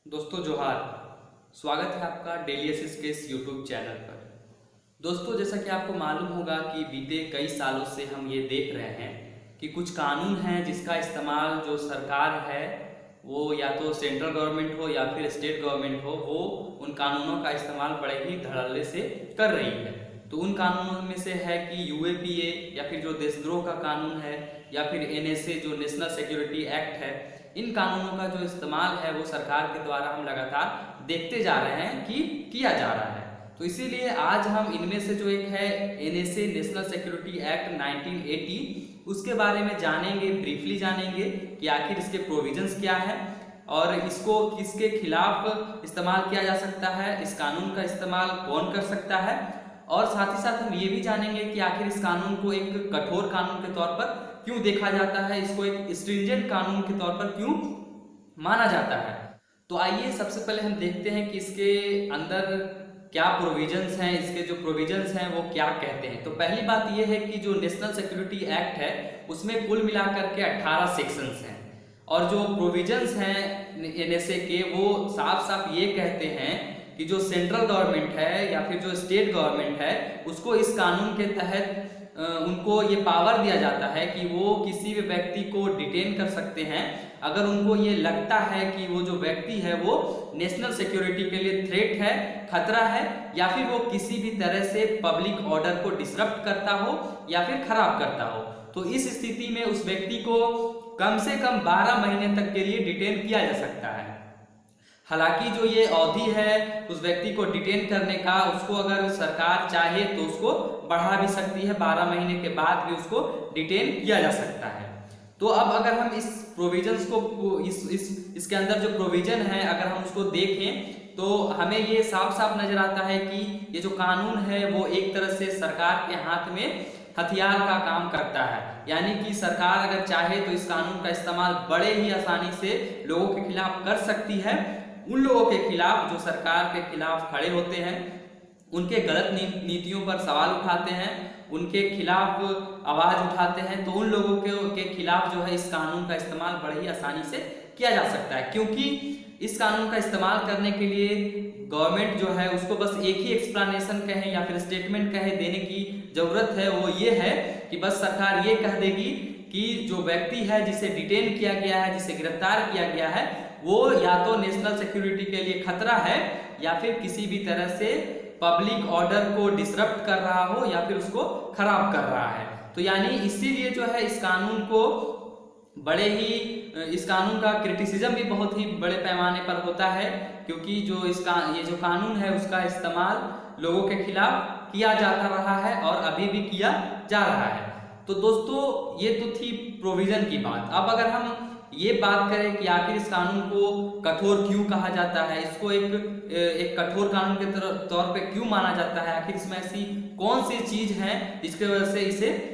दोस्तों जोहार। स्वागत है आपका डेली एसिस के इस यूट्यूब चैनल पर। दोस्तों जैसा कि आपको मालूम होगा कि बीते कई सालों से हम ये देख रहे हैं कि कुछ कानून हैं जिसका इस्तेमाल जो सरकार है वो या तो सेंट्रल गवर्नमेंट हो या फिर स्टेट गवर्नमेंट हो, वो उन कानूनों का इस्तेमाल बड़े ही धड़ल्ले से कर रही है। तो उन कानूनों में से है कि यूएपीए या फिर जो देशद्रोह का कानून है या फिर एनएसए जो नेशनल सिक्योरिटी एक्ट है, इन कानूनों का जो इस्तेमाल है वो सरकार के द्वारा हम लगातार देखते जा रहे हैं कि किया जा रहा है। तो इसीलिए आज हम इनमें से जो एक है एनएसए नेशनल सिक्योरिटी एक्ट 1980 उसके बारे में जानेंगे, ब्रीफली जानेंगे कि आखिर इसके प्रोविजंस क्या है और इसको किसके खिलाफ इस्तेमाल किया जा सकता है, इस कानून का इस्तेमाल कौन कर सकता है, और साथ ही साथ हम ये भी जानेंगे कि आखिर इस कानून को एक कठोर कानून के तौर पर क्यों देखा जाता है, इसको एक स्ट्रिंजेंट कानून के तौर पर क्यों माना जाता है। तो आइए सबसे पहले हम देखते हैं कि इसके अंदर क्या प्रोविजंस हैं, इसके जो प्रोविजंस हैं वो क्या कहते हैं। तो पहली बात यह है कि जो नेशनल सिक्योरिटी एक्ट है उसमें कुल मिलाकर के 18 सेक्शंस हैं और जो प्रोविजंस हैं एनएसए के वो साफ साफ ये कहते हैं कि जो सेंट्रल गवर्नमेंट है या फिर जो स्टेट गवर्नमेंट है उसको इस कानून के तहत उनको ये पावर दिया जाता है कि वो किसी भी व्यक्ति को डिटेन कर सकते हैं अगर उनको ये लगता है कि वो जो व्यक्ति है वो नेशनल सिक्योरिटी के लिए थ्रेट है, खतरा है, या फिर वो किसी भी तरह से पब्लिक ऑर्डर को डिसरप्ट करता हो या फिर खराब करता हो। तो इस स्थिति में उस व्यक्ति को कम से कम 12 महीने तक के लिए डिटेन किया जा सकता है। हालांकि जो ये अवधि है उस व्यक्ति को डिटेन करने का, उसको अगर सरकार चाहे तो उसको बढ़ा भी सकती है, 12 महीने के बाद भी उसको डिटेन किया जा सकता है। तो अब अगर हम इस प्रोविजंस को इसके अंदर जो प्रोविजन है अगर हम उसको देखें तो हमें ये साफ साफ नजर आता है कि ये जो कानून है वो एक तरह से सरकार के हाथ में हथियार का काम करता है। यानी कि सरकार अगर चाहे तो इस कानून का इस्तेमाल बड़े ही आसानी से लोगों के खिलाफ कर सकती है। उन लोगों के खिलाफ जो सरकार के खिलाफ खड़े होते हैं, उनके गलत नीतियों पर सवाल उठाते हैं, उनके खिलाफ आवाज उठाते हैं, तो उन लोगों के खिलाफ जो है इस कानून का इस्तेमाल बड़े ही आसानी से किया जा सकता है। क्योंकि इस कानून का इस्तेमाल करने के लिए गवर्नमेंट जो है उसको बस एक ही एक्सप्लेनेशन कहें या फिर स्टेटमेंट कहे देने की जरूरत है, वो ये है कि बस सरकार ये कह देगी कि जो व्यक्ति है जिसे डिटेन किया गया है, जिसे गिरफ्तार किया गया है, वो या तो नेशनल सिक्योरिटी के लिए खतरा है या फिर किसी भी तरह से पब्लिक ऑर्डर को डिसरप्ट कर रहा हो या फिर उसको खराब कर रहा है। तो यानी इसीलिए जो है इस कानून को इस कानून का क्रिटिसिज्म भी बहुत ही बड़े पैमाने पर होता है, क्योंकि ये जो कानून है उसका इस्तेमाल लोगों के खिलाफ किया जाता रहा है और अभी भी किया जा रहा है। तो दोस्तों ये तो थी प्रोविजन की बात। अब अगर हम ये बात करें कि आखिर इस कानून को कठोर क्यों कहा जाता है, इसको एक कठोर कानून के तौर पे क्यों माना जाता है, आखिर इसमें ऐसी कौन सी चीज है जिसकी वजह से इसे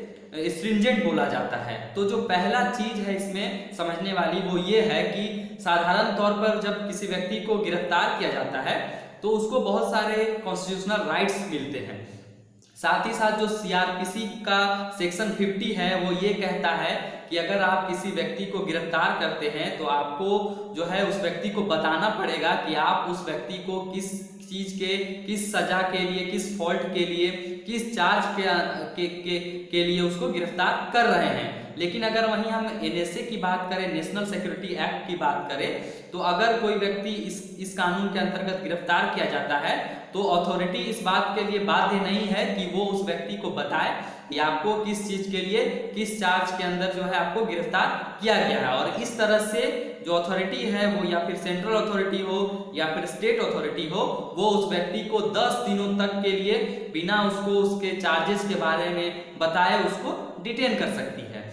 स्ट्रिंजेंट बोला जाता है। तो जो पहला चीज है इसमें समझने वाली वो ये है कि साधारण तौर पर जब किसी व्यक्ति को गिरफ्तार किया जाता है तो उसको बहुत सारे कॉन्स्टिट्यूशनल राइट्स मिलते हैं। साथ ही साथ जो सीआरपीसी का सेक्शन 50 है वो ये कहता है कि अगर आप किसी व्यक्ति को गिरफ्तार करते हैं तो आपको जो है उस व्यक्ति को बताना पड़ेगा कि आप उस व्यक्ति को किस चीज के, किस सजा के लिए, किस फॉल्ट के लिए, किस चार्ज के लिए उसको गिरफ्तार कर रहे हैं। लेकिन अगर वहीं हम एनएसए की बात करें, नेशनल सिक्योरिटी एक्ट की बात करें, तो अगर कोई व्यक्ति इस कानून के अंतर्गत गिरफ्तार किया जाता है तो अथॉरिटी इस बात के लिए बाध्य नहीं है कि वो उस व्यक्ति को बताए कि आपको किस चीज के लिए, किस चार्ज के अंदर जो है आपको गिरफ्तार किया गया है। और इस तरह से जो अथॉरिटी है वो या फिर सेंट्रल अथॉरिटी हो या फिर स्टेट अथॉरिटी हो, वो उस व्यक्ति को 10 दिनों तक के लिए बिना उसको उसके चार्जेस के बारे में बताए उसको डिटेन कर सकती है।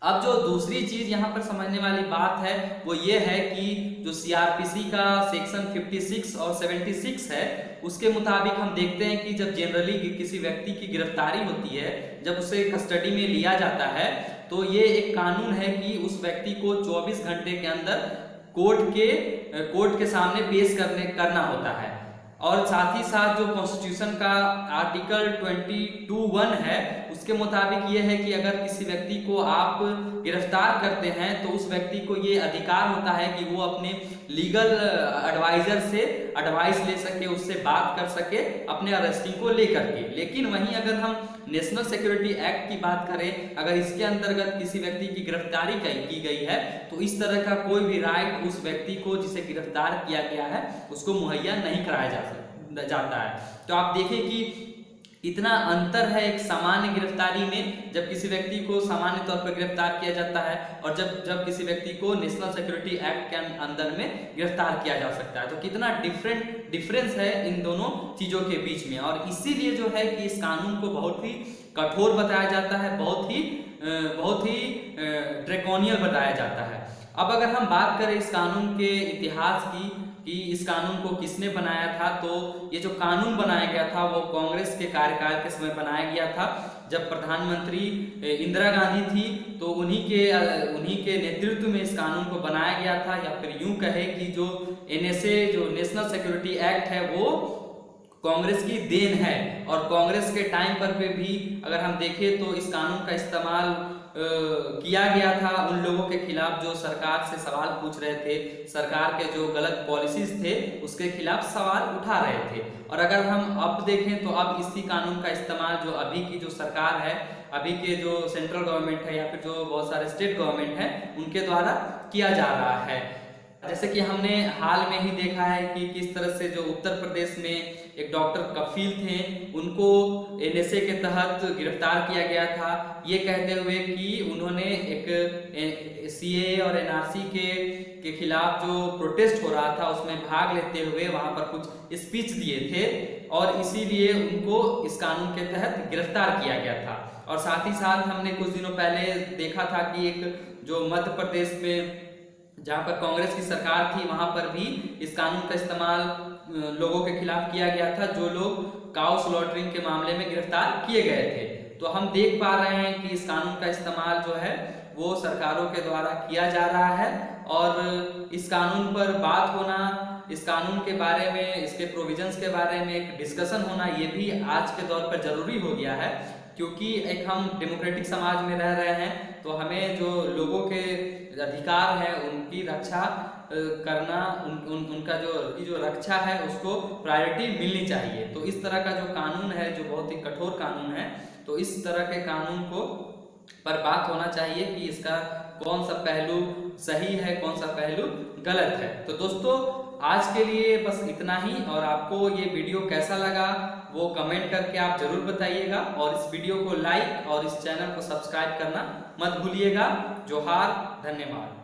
अब जो दूसरी चीज यहाँ पर समझने वाली बात है वो ये है कि जो सीआरपीसी का सेक्शन 56 और 76 है उसके मुताबिक हम देखते हैं कि जब जनरली किसी व्यक्ति की गिरफ्तारी होती है, जब उसे कस्टडी में लिया जाता है, तो ये एक कानून है कि उस व्यक्ति को 24 घंटे के अंदर कोर्ट के सामने पेश करना होता है। और साथ ही साथ जो कॉन्स्टिट्यूशन का आर्टिकल 22(1) है उसके मुताबिक ये है कि अगर किसी व्यक्ति को आप गिरफ्तार करते हैं तो उस व्यक्ति को ये अधिकार होता है कि वो अपने लीगल एडवाइजर से एडवाइस ले सके, उससे बात कर सके अपने अरेस्टिंग को लेकर के। लेकिन वहीं अगर हम नेशनल सिक्योरिटी एक्ट की बात करें, अगर इसके अंतर्गत किसी व्यक्ति की गिरफ्तारी की गई है तो इस तरह का कोई भी राइट उस व्यक्ति को जिसे गिरफ्तार किया गया है उसको मुहैया नहीं कराया जाता है। तो आप देखें कि इतना अंतर है एक सामान्य गिरफ्तारी में, जब किसी व्यक्ति को सामान्य तौर पर गिरफ्तार किया जाता है, और जब किसी व्यक्ति को नेशनल सिक्योरिटी एक्ट के अंदर में गिरफ्तार किया जा सकता है। तो कितना डिफरेंस है इन दोनों चीजों के बीच में। और इसीलिए जो है कि इस कानून को बहुत ही कठोर बताया जाता है, बहुत ही ड्रैकोनियल बताया जाता है। अब अगर हम बात करें इस कानून के इतिहास की कि इस कानून को किसने बनाया था, तो ये जो कानून बनाया गया था वो कांग्रेस के कार्यकाल के समय बनाया गया था, जब प्रधानमंत्री इंदिरा गांधी थी। तो उन्हीं के नेतृत्व में इस कानून को बनाया गया था। या फिर यूं कहे कि जो NSA जो नेशनल सिक्योरिटी एक्ट है वो कांग्रेस की देन है। और कांग्रेस के टाइम पर भी अगर हम देखें तो इस कानून का इस्तेमाल किया गया था उन लोगों के खिलाफ जो सरकार से सवाल पूछ रहे थे, सरकार के जो गलत पॉलिसीज थे उसके खिलाफ सवाल उठा रहे थे। और अगर हम अब देखें तो अब इसी कानून का इस्तेमाल जो अभी की जो सरकार है, अभी के जो सेंट्रल गवर्नमेंट है या फिर जो बहुत सारे स्टेट गवर्नमेंट है उनके द्वारा किया जा रहा है। जैसे कि हमने हाल में ही देखा है कि किस तरह से जो उत्तर प्रदेश में एक डॉक्टर कफील थे उनको NSA के तहत गिरफ्तार किया गया था, ये कहते हुए कि उन्होंने एक CAA और NRC के खिलाफ जो प्रोटेस्ट हो रहा था उसमें भाग लेते हुए वहां पर कुछ स्पीच दिए थे, और इसीलिए उनको इस कानून के तहत गिरफ्तार किया गया था। और साथ ही साथ हमने कुछ दिनों पहले देखा था कि एक जो मध्य प्रदेश में जहां पर कांग्रेस की सरकार थी वहां पर भी इस कानून का इस्तेमाल लोगों के खिलाफ किया गया था जो लोग काउ स्लॉटरिंग के मामले में गिरफ्तार किए गए थे। तो हम देख पा रहे हैं कि इस कानून का इस्तेमाल जो है वो सरकारों के द्वारा किया जा रहा है। और इस कानून पर बात होना, इस कानून के बारे में, इसके प्रोविजंस के बारे में एक डिस्कशन होना, ये भी आज के दौर पर जरूरी हो गया है, क्योंकि एक हम डेमोक्रेटिक समाज में रह रहे हैं तो हमें जो लोगों के अधिकार है उनकी रक्षा करना, उनका जो रक्षा है उसको प्रायोरिटी मिलनी चाहिए। तो इस तरह का जो कानून है जो बहुत ही कठोर कानून है, तो इस तरह के कानून को पर बात होना चाहिए कि इसका कौन सा पहलू सही है, कौन सा पहलू गलत है। तो दोस्तों आज के लिए बस इतना ही, और आपको ये वीडियो कैसा लगा वो कमेंट करके आप जरूर बताइएगा, और इस वीडियो को लाइक और इस चैनल को सब्सक्राइब करना मत भूलिएगा। जोहार, धन्यवाद।